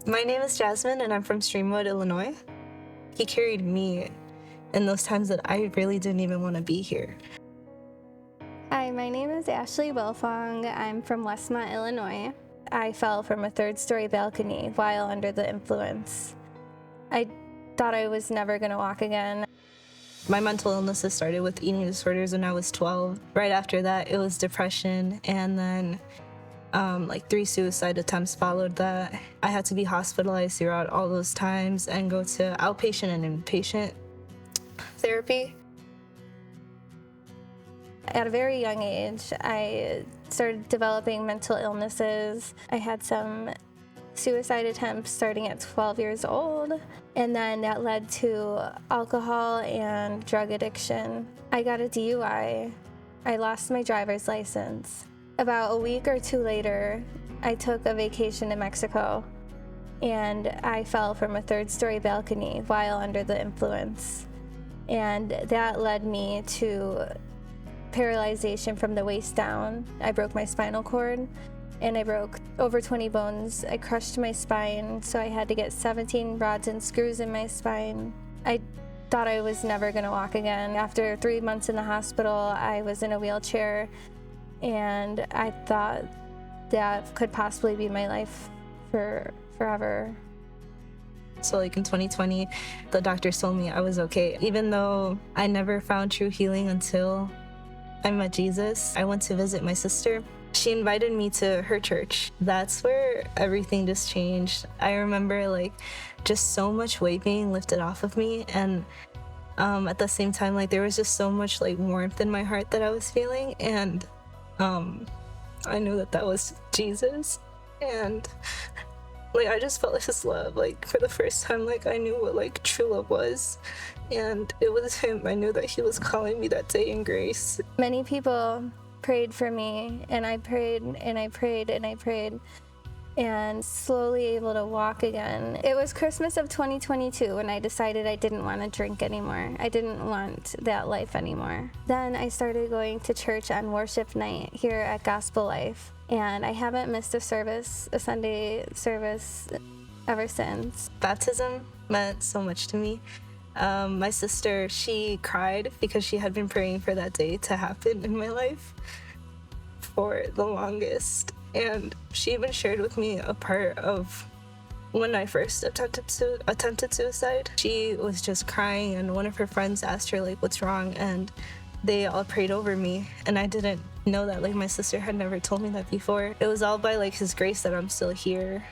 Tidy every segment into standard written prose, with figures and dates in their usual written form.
My name is Jazmin, and I'm from Streamwood, Illinois. He carried me in those times that I really didn't even want to be here. Hi, my name is Ashley Wilfong. I'm from Westmont, Illinois. I fell from a third-story balcony while under the influence. I thought I was never going to walk again. My mental illnesses started with eating disorders when I was 12. Right after that, it was depression, and then 3 suicide attempts followed that. I had to be hospitalized throughout all those times and go to outpatient and inpatient therapy. At a very young age, I started developing mental illnesses. I had some suicide attempts starting at 12 years old, and then that led to alcohol and drug addiction. I got a DUI. I lost my driver's license. About a week or two later, I took a vacation to Mexico, and I fell from a third-story balcony while under the influence. And that led me to paralyzation from the waist down. I broke my spinal cord, and I broke over 20 bones. I crushed my spine, so I had to get 17 rods and screws in my spine. I thought I was never going to walk again. After 3 months in the hospital, I was in a wheelchair, and I thought that could possibly be my life for forever. So in 2020, the doctors told me I was okay. Even though I never found true healing until I met Jesus, I went to visit my sister. She invited me to her church. That's where everything just changed. I remember just so much weight being lifted off of me, and at the same time there was just so much warmth in my heart that I was feeling, and I knew that was Jesus, and I just felt his love for the first time. I knew what true love was, and it was him. I knew that he was calling me that day in grace. Many people prayed for me, and I prayed and I prayed and I prayed, and slowly able to walk again. It was Christmas of 2022 when I decided I didn't want to drink anymore. I didn't want that life anymore. Then I started going to church on worship night here at Gospelife, and I haven't missed a Sunday service ever since. Baptism meant so much to me. My sister, she cried because she had been praying for that day to happen in my life for the longest. And she even shared with me a part of when I first attempted suicide. She was just crying, and one of her friends asked her what's wrong, and they all prayed over me. And I didn't know that my sister had never told me that before. It was all by his grace that I'm still here,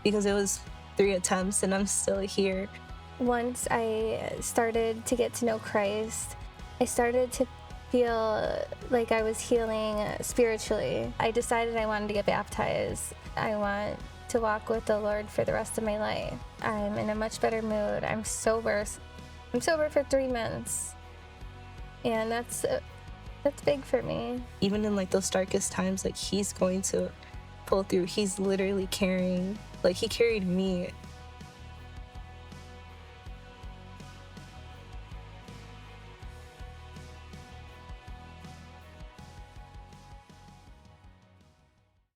because it was 3 attempts and I'm still here. Once I started to get to know Christ, I started to feel like I was healing spiritually. I decided I wanted to get baptized. I want to walk with the Lord for the rest of my life. I'm in a much better mood. I'm sober. I'm sober for 3 months, and that's big for me. Even in those darkest times, he's going to pull through. He's literally carrying, he carried me